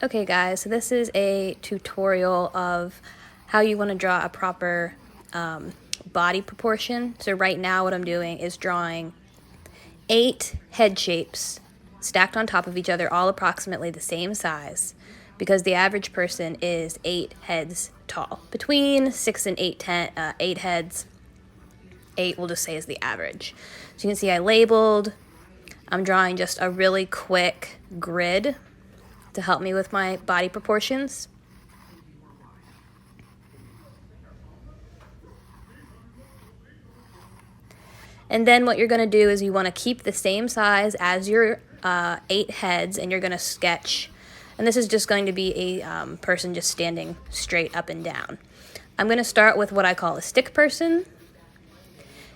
Okay guys, so this is a tutorial of how you want to draw a proper body proportion. So right now what I'm doing is drawing 8 head shapes stacked on top of each other, all approximately the same size, because the average person is 8 heads tall. Between 6 and 8 heads. 8 we'll just say is the average. So you can see I labeled. I'm drawing just a really quick grid to help me with my body proportions. And then what you're going to do is you want to keep the same size as your 8 heads, and you're going to sketch. And this is just going to be a person just standing straight up and down. I'm going to start with what I call a stick person.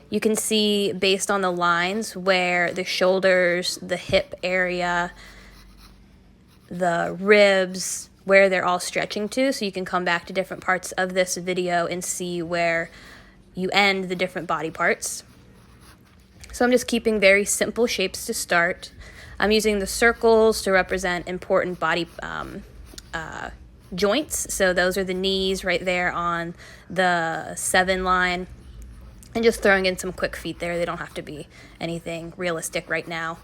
You can see based on the lines where the shoulders, the hip area, the ribs, where they're all stretching to, so you can come back to different parts of this video and see where you end the different body parts. So I'm just keeping very simple shapes to start. I'm using the circles to represent important body joints. So those are the knees right there on the 7 line. And just throwing in some quick feet there. They don't have to be anything realistic right now.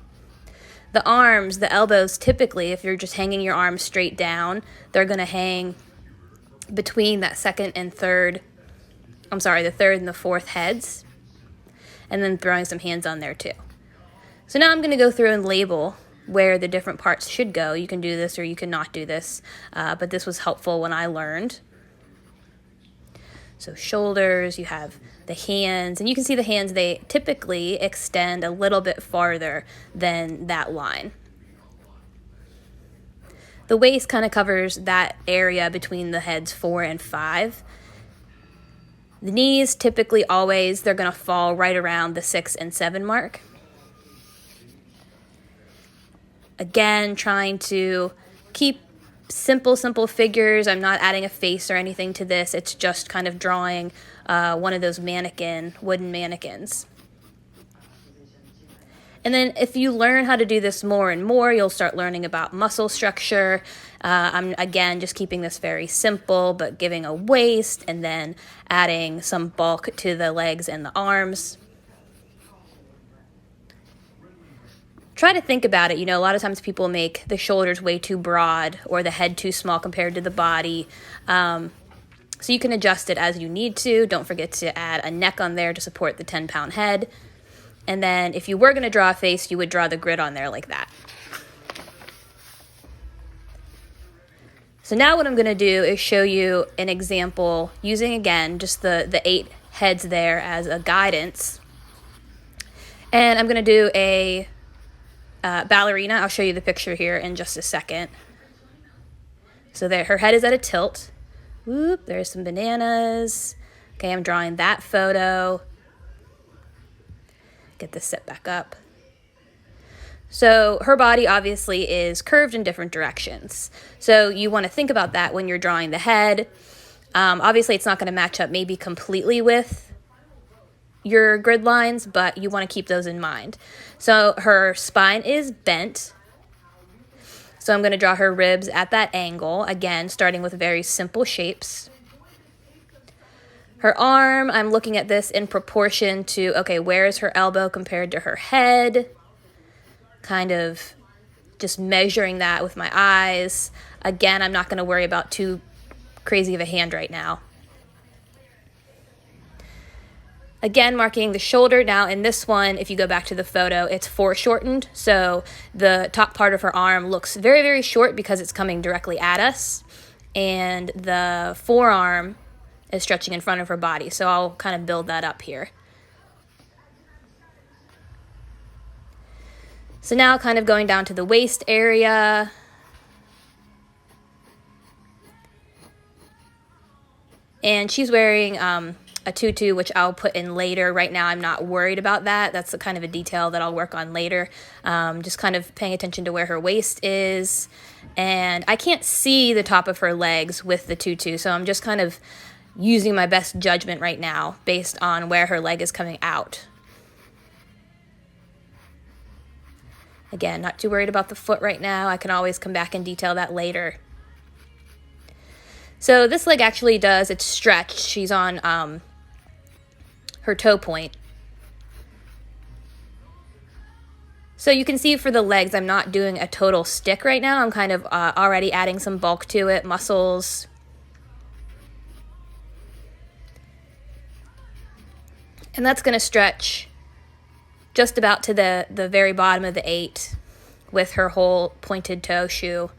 The arms, the elbows, typically, if you're just hanging your arms straight down, they're going to hang between that the third and the fourth heads, and then throwing some hands on there too. So now I'm going to go through and label where the different parts should go. You can do this or you can not do this, but this was helpful when I learned. So shoulders, you have the hands, and you can see the hands, they typically extend a little bit farther than that line. The waist kind of covers that area between the heads 4 and 5. The knees, typically always, they're going to fall right around the 6 and 7 mark. Again, trying to keep simple figures. I'm not adding a face or anything to this. It's just kind of drawing one of those wooden mannequins. And then if you learn how to do this more and more, you'll start learning about muscle structure. I'm, again, just keeping this very simple, but giving a waist and then adding some bulk to the legs and the arms. Try to think about it. You know, a lot of times people make the shoulders way too broad or the head too small compared to the body. So you can adjust it as you need to. Don't forget to add a neck on there to support the 10-pound head. And then if you were going to draw a face, you would draw the grid on there like that. So now what I'm going to do is show you an example using, again, just the 8 heads there as a guidance. And I'm going to do a ballerina. I'll show you the picture here in just a second. So there, her head is at a tilt. Whoop, there's some bananas. Okay, I'm drawing that photo. Get this set back up. So her body obviously is curved in different directions. So you want to think about that when you're drawing the head. Obviously, it's not going to match up maybe completely with your grid lines, but you want to keep those in mind. So her spine is bent. So I'm going to draw her ribs at that angle, again, starting with very simple shapes. Her arm, I'm looking at this in proportion to, okay, where is her elbow compared to her head? Kind of just measuring that with my eyes. Again, I'm not going to worry about too crazy of a hand right now. Again, marking the shoulder. Now in this one, if you go back to the photo, it's foreshortened. So the top part of her arm looks very, very short because it's coming directly at us. And the forearm is stretching in front of her body. So I'll kind of build that up here. So now kind of going down to the waist area. And she's wearing a tutu, which I'll put in later. Right now, I'm not worried about that. That's the kind of a detail that I'll work on later. Just kind of paying attention to where her waist is. And I can't see the top of her legs with the tutu, so I'm just kind of using my best judgment right now based on where her leg is coming out. Again, not too worried about the foot right now. I can always come back and detail that later. So this leg actually does, it's stretched. She's on her toe point. So you can see for the legs, I'm not doing a total stick right now. I'm kind of already adding some bulk to it, muscles. And that's going to stretch just about to the very bottom of the 8 with her whole pointed toe shoe.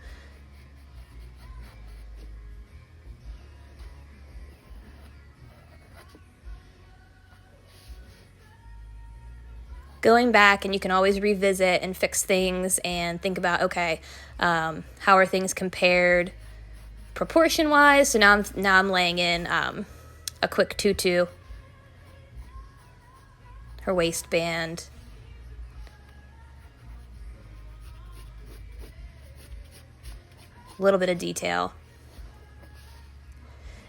Going back, and you can always revisit and fix things and think about, okay, how are things compared proportion-wise? So now I'm laying in a quick tutu, her waistband. A little bit of detail.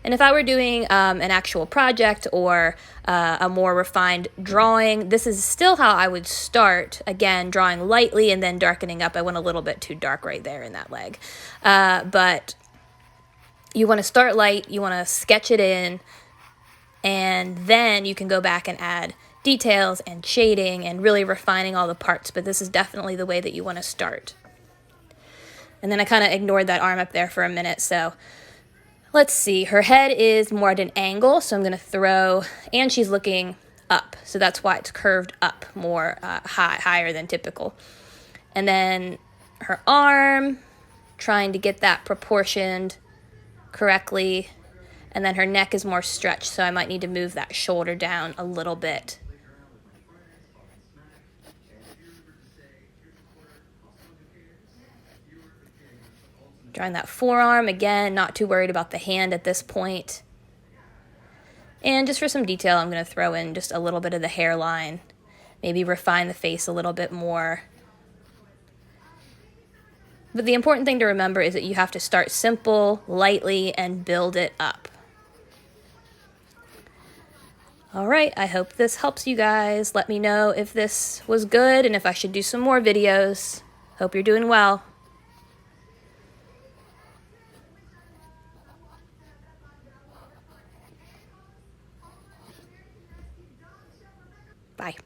And if I were doing an actual project or a more refined drawing, this is still how I would start. Again, drawing lightly and then darkening up. I went a little bit too dark right there in that leg. But you want to start light, you want to sketch it in, and then you can go back and add details and shading and really refining all the parts. But this is definitely the way that you want to start. And then I kind of ignored that arm up there for a minute, so let's see. Her head is more at an angle, so I'm going to throw, and she's looking up, so that's why it's curved up more higher than typical. And then her arm, trying to get that proportioned correctly, and then her neck is more stretched, so I might need to move that shoulder down a little bit. Drawing that forearm, again, not too worried about the hand at this point. And just for some detail, I'm going to throw in just a little bit of the hairline, maybe refine the face a little bit more. But the important thing to remember is that you have to start simple, lightly, and build it up. All right, I hope this helps you guys. Let me know if this was good and if I should do some more videos. Hope you're doing well. Bye.